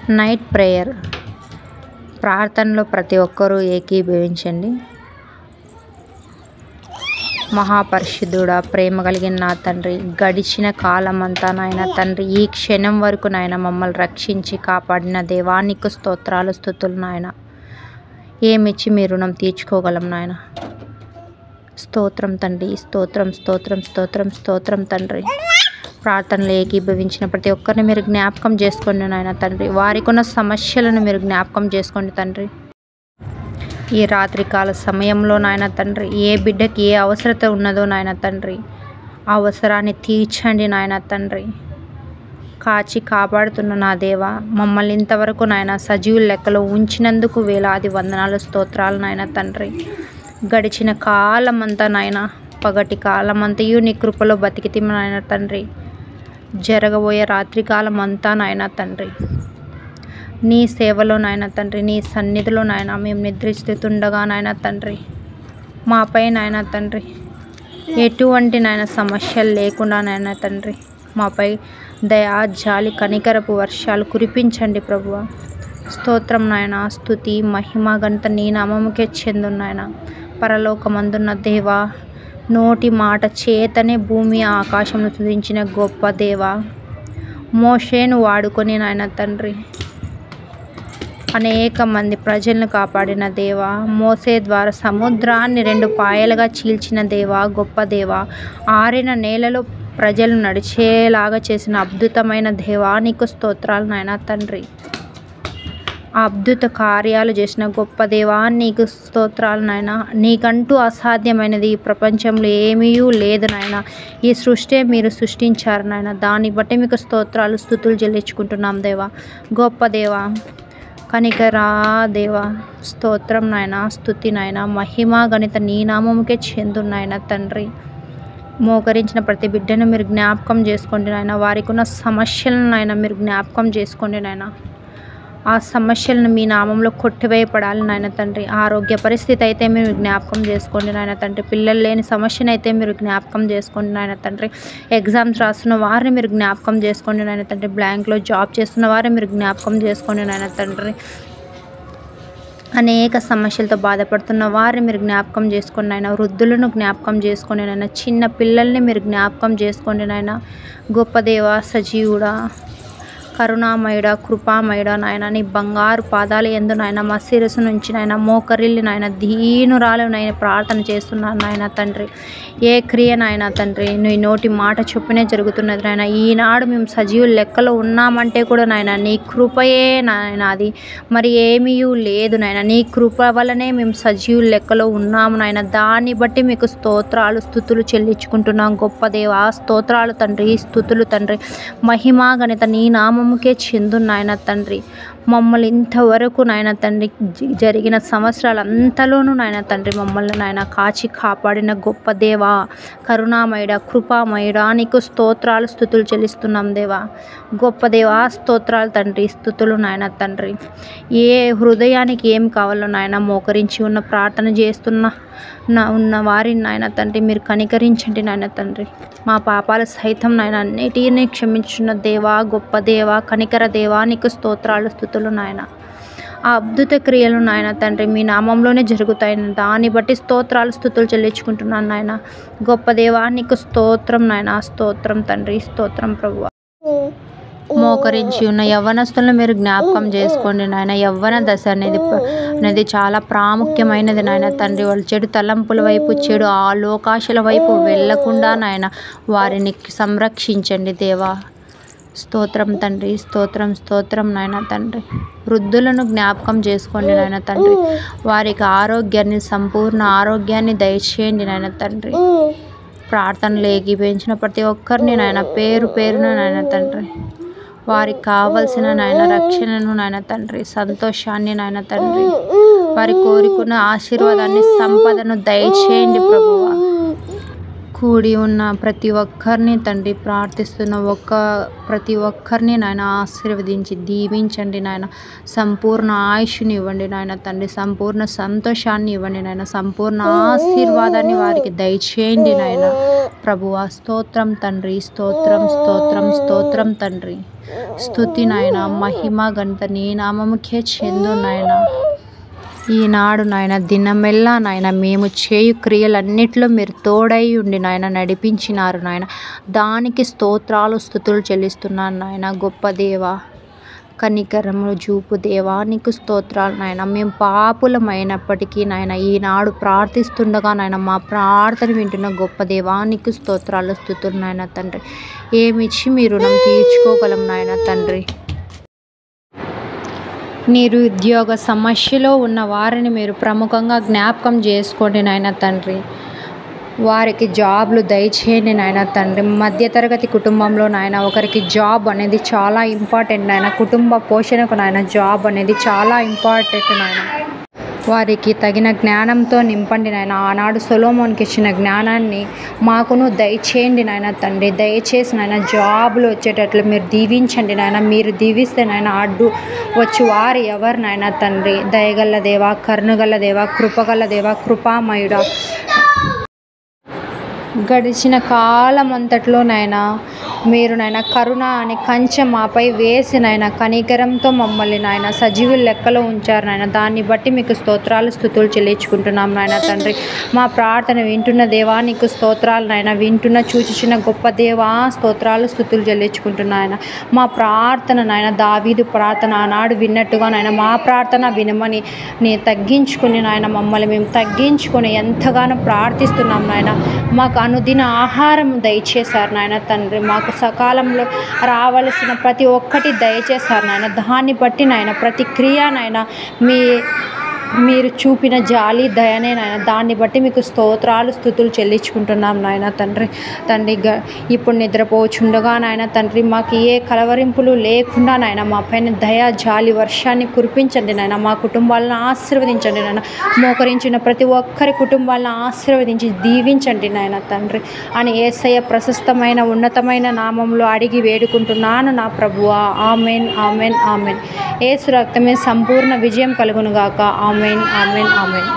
Night prayer ప్రార్థనలో ప్రతి ఒక్కరూ ఏకీభవించండి. మహాపరిశుద్ధుడా, ప్రేమ కలిగిన నా తండ్రి, గడిచిన కాలమంతా నాయన తండ్రి, ఈ క్షణం వరకు నాయన మమ్మల్ని రక్షించి కాపాడిన దేవానికి స్తోత్రాలు స్తుతులు నాయన. ఏమిచ్చి మీ రుణం తీర్చుకోగలం నాయన. స్తోత్రం తండ్రి, స్తోత్రం స్తోత్రం స్తోత్రం స్తోత్రం తండ్రి. ప్రార్థనలు ఏకీభవించిన ప్రతి ఒక్కరిని మీరు జ్ఞాపకం చేసుకోండి నాయన తండ్రి. వారికి ఉన్న సమస్యలను మీరు జ్ఞాపకం చేసుకోండి తండ్రి. ఈ రాత్రికాల సమయంలో నాయన తండ్రి, ఏ బిడ్డకి ఏ అవసరత ఉన్నదో నాయన తండ్రి, ఆ అవసరాన్ని తీర్చండి నాయన తండ్రి. కాచి కాపాడుతున్న నా దేవ, మమ్మల్ని ఇంతవరకు నాయన సజీవుల లెక్కలో ఉంచినందుకు వేలాది వందనాలు స్తోత్రాలు నాయన తండ్రి. గడిచిన కాలమంతా నాయన, పగటి కాలమంతయు నీ కృపలో బతికితిమ నాయన తండ్రి. జరగబోయే రాత్రికాలం అంతా నాయన తండ్రి, నీ సేవలో నాయన తండ్రి, నీ సన్నిధిలో నాయన మేము నిద్రిస్తుండగా నాయన తండ్రి, మాపై నాయన తండ్రి ఎటువంటి నాయన సమస్యలు లేకుండా నాయన తండ్రి, మాపై దయా జాలి కనికరపు వర్షాలు కురిపించండి ప్రభువా. స్తోత్రం నాయన, స్తుతి మహిమ ఘనత నీ నామముకే చెందు నాయన. పరలోకమందున్న దేవా, నోటి మాట చేతనే భూమి ఆకాశమును సృజించిన గొప్ప దేవా, మోషేను వాడుకొని నాయన తండ్రి అనేక మంది ప్రజలను కాపాడిన దేవా, మోసే ద్వారా సముద్రాన్ని 2 పాయలుగా చీల్చిన దేవా, గొప్ప దేవా, ఆరిన నేలలో ప్రజలు నడిచేలాగా చేసిన అద్భుతమైన దేవా నీకు స్తోత్రాలు నాయన తండ్రి. అద్భుత కార్యాలు చేసిన గొప్ప దేవా నీకు స్తోత్రాలు నాయన. నీకంటూ అసాధ్యమైనది ఈ ప్రపంచంలో ఏమీ లేదు నాయన. ఈ సృష్టి మీరు సృష్టించారు నాయన. దాన్ని బట్టి మీకు స్తోత్రాలు స్తుతులు చెల్లించుకుంటున్నాం దేవా. గొప్ప దేవా, కనికరా దేవా, స్తోత్రం నాయన, స్తుతి నాయన, మహిమ గణిత నీ నామముకే చెందు నాయన తండ్రి. మోకరించిన ప్రతి బిడ్డను మీరు జ్ఞాపకం చేసుకోండి నాయన. వారికి ఉన్న సమస్యలను నాయన మీరు జ్ఞాపకం చేసుకోండి నాయన. ఆ సమస్యలను మీ నామంలో కొట్టివేయపడాలి నాయన తండ్రి. ఆరోగ్య పరిస్థితి అయితే మీరు జ్ఞాపకం చేసుకోండి నాయన తండ్రి. పిల్లలు లేని సమస్యను అయితే మీరు జ్ఞాపకం చేసుకోండి నాయన తండ్రి. ఎగ్జామ్స్ రాస్తున్న వారిని మీరు జ్ఞాపకం చేసుకోండి నాయన తండ్రి. బ్యాంక్లో జాబ్ చేస్తున్న వారిని మీరు జ్ఞాపకం చేసుకోండి నాయన తండ్రి. అనేక సమస్యలతో బాధపడుతున్న వారిని మీరు జ్ఞాపకం చేసుకోండి నాయన. వృద్ధులను జ్ఞాపకం చేసుకోండి నాయన. చిన్న పిల్లల్ని మీరు జ్ఞాపకం చేసుకోండి నాయన. గొప్ప దేవా, సజీవుడా, కరుణామయుడా, కృపామయుడా నాయన, నీ బంగారు పాదాల యందు నాయన మా శిరస్సు నుంచి నాయన మోకరిల్లి నాయన దీనురాలు నాయన ప్రార్థన చేస్తున్నాను నాయన తండ్రి. ఏ క్రియ నాయన తండ్రి నీ నోటి మాట చొప్పునే జరుగుతున్నది నాయన. ఈనాడు మేము సజీవుల లెక్కలో ఉన్నామంటే కూడా నాయన నీ కృపయే నాయన, అది మరి ఏమీ లేదు నాయన. నీ కృప వలనే మేము సజీవుల లెక్కలో ఉన్నాము నాయన. దాన్ని బట్టి మీకు స్తోత్రాలు స్తుతులు చెల్లించుకుంటున్నాం గొప్ప దేవా. స్తోత్రాలు తండ్రి, స్తుతులు తండ్రి, మహిమ గణిత నీ నామముకే చెందు నాయన తండ్రి. మమ్మల్ని ఇంతవరకు నాయన తండ్రి జరిగిన సంవత్సరాలంతలోనూ నాయన తండ్రి మమ్మల్ని నాయన కాచి కాపాడిన గొప్ప దేవా, కరుణామయుడా, కృపామయుడా నీకు స్తోత్రాలు స్తుతులు చెల్లిస్తున్నాం దేవా. గొప్ప దేవా, స్తోత్రాలు తండ్రి, స్తుతులు నాయన తండ్రి. ఏ హృదయానికి ఏం కావాలో నాయన మోకరించి ఉన్న ప్రార్థన చేస్తున్న ఉన్న వారిని నాయన తండ్రి మీరు కనికరించండి నాయన తండ్రి. మా పాపాలు సైతం నాయన అన్నిటిని క్షమించున్న దేవా, గొప్ప దేవా, కనికర దేవా నీకు స్తోత్రాలు స్తుతులు నాయన. ఆ అద్భుత క్రియలు నాయన తండ్రి మీ నామంలోనే జరుగుతాయి. దాన్ని బట్టి స్తోత్రాలు స్తుతులు చెల్లించుకుంటున్నాను నాయన. గొప్ప దేవా నీకు స్తోత్రం నాయన. స్తోత్రం తండ్రి, స్తోత్రం ప్రభువా. మోకరించి ఉన్న యవ్వనస్తులను మీరు జ్ఞాపకం చేసుకోండి నాయన. యవ్వన దశ అనేది చాలా ప్రాముఖ్యమైనది నాయన తండ్రి. వాళ్ళు చెడు తలంపుల వైపు, చెడు ఆలోకాశల వైపు వెళ్ళకుండా నాయన వారిని సంరక్షించండి దేవా. స్తోత్రం తండ్రి, స్తోత్రం స్తోత్రం నాయన తండ్రి. వృద్ధులను జ్ఞాపకం చేసుకోండి నాయన తండ్రి. వారికి ఆరోగ్యాన్ని, సంపూర్ణ ఆరోగ్యాన్ని దయచేయండి నాయన తండ్రి. ప్రార్థనలు ఏకీభవించిన ప్రతి ఒక్కరిని నాయన పేరు పేరున నాయన తండ్రి వారికి కావలసిన నాయన రక్షణను నాయన తండ్రి, సంతోషాన్ని నాయన తండ్రి, వారి కోరుకున్న ఆశీర్వాదాన్ని, సంపదను దయచేయండి ప్రభువా. కూడి ఉన్న ప్రతి ఒక్కరిని తండ్రి ప్రార్థిస్తున్న ప్రతి ఒక్కరిని నాయన ఆశీర్వదించి దీవించండి నాయన. సంపూర్ణ ఆయుష్ని ఇవ్వండి నాయన తండ్రి. సంపూర్ణ సంతోషాన్ని ఇవ్వండి నాయన. సంపూర్ణ ఆశీర్వాదాన్ని వారికి దయచేయండి నాయన ప్రభువా. స్తోత్రం తండ్రి, స్తోత్రం స్తోత్రం స్తోత్రం తండ్రి. స్తుతి నాయన, మహిమ ఘనత నీ నామముకే చెందు నాయన. ఈనాడు నాయన దినమెల్లా నాయన మేము చేయు క్రియలన్నిట్లో మీరు తోడై ఉండి నాయన నడిపించినారు నాయన. దానికి స్తోత్రాలు స్తుతులు చెల్లిస్తున్నాను నాయన. గొప్ప దేవా, కనికరము చూపు దేవా, నీకు స్తోత్రాలు నాయన. మేము పాపులమైనప్పటికీ నాయన ఈనాడు ప్రార్థిస్తుండగా నాయన మా ప్రార్థన వింటున్న గొప్ప దేవా, నీకు స్తోత్రాలు స్తుతులు నాయన తండ్రి. ఏమిచ్చి మీ రుణం తీర్చుకోగలం నాయన తండ్రి. నిరుద్యోగ సమస్యలో ఉన్న వారిని మీరు ప్రముఖంగా జ్ఞాపకం చేసుకోండి నాయన తండ్రి. వారికి జాబ్లు దయచేయండి నాయన తండ్రి. మధ్యతరగతి కుటుంబంలో నాయన ఒకరికి జాబ్ అనేది చాలా ఇంపార్టెంట్ నాయన. కుటుంబ పోషణకు నాయన జాబ్ అనేది చాలా ఇంపార్టెంట్ నాయన. వారికి తగిన జ్ఞానంతో నింపండి నాయన. ఆనాడు సొలొమోనుకి ఇచ్చిన జ్ఞానాన్ని మాకును దయచేయండి నాయన తండ్రి. దయచేసి నాయన జాబులు వచ్చేటట్లు మీరు దీవించండి నాయన. మీరు దీవిస్తే నాయన అడ్డు వచ్చి వారు ఎవరు నాయన తండ్రి. దయగల్ల దేవా, కరుణగల దేవా, కృపగల దేవా, కృపామయుడా, గడిచిన కాలం అంతట్లో నాయన మీరు నాయన కరుణ అని కంచె మాపై వేసి నాయన కనికరంతో మమ్మల్ని నాయన సజీవుల లెక్కలో ఉంచారు నాయన. దాన్ని బట్టి మీకు స్తోత్రాలు స్తుతులు చెల్లించుకుంటున్నాం నాయన తండ్రి. మా ప్రార్థన వింటున్న దేవా నీకు స్తోత్రాలు నాయన. వింటున్న చూచిన గొప్ప దేవా స్తోత్రాలు స్తుతులు చెల్లించుకుంటున్నాయన. మా ప్రార్థన నాయన దావీదు ప్రార్థన ఆనాడు విన్నట్టుగా నాయన మా ప్రార్థన వినమని తగ్గించుకుని నాయన మమ్మల్ని మేము తగ్గించుకొని ఎంతగానో ప్రార్థిస్తున్నాం నాయన. మాకు అనుదిన ఆహారం దయచేశారు నాయన తండ్రి. మాకు సకాలంలో రావలసిన ప్రతి ఒక్కటి దయచేశారు నాయన. దాన్ని బట్టి నాయన ప్రతి క్రియ నాయన మీరు చూపిన జాలి దయనే నాయన. దాన్ని బట్టి మీకు స్తోత్రాలు స్తుతులు చెల్లించుకుంటున్నాం నాయన తండ్రి. ఇప్పుడు నిద్రపోచుండగా నాయన తండ్రి మాకు ఏ కలవరింపులు లేకుండా నాయన మా పైన దయ జాలి వర్షాన్ని కురిపించండి నాయన. మా కుటుంబాలను ఆశీర్వదించండి నాయన. మోకరించిన ప్రతి ఒక్కరి కుటుంబాలను ఆశీర్వదించి దీవించండి నాయన తండ్రి అని యేసయ్య ప్రశస్తమైన ఉన్నతమైన నామంలో అడిగి వేడుకుంటున్నాను నా ప్రభువా. Amen, amen, amen. యేసు రక్తమే సంపూర్ణ విజయం కలుగునుగాక. Amen, amen, amen.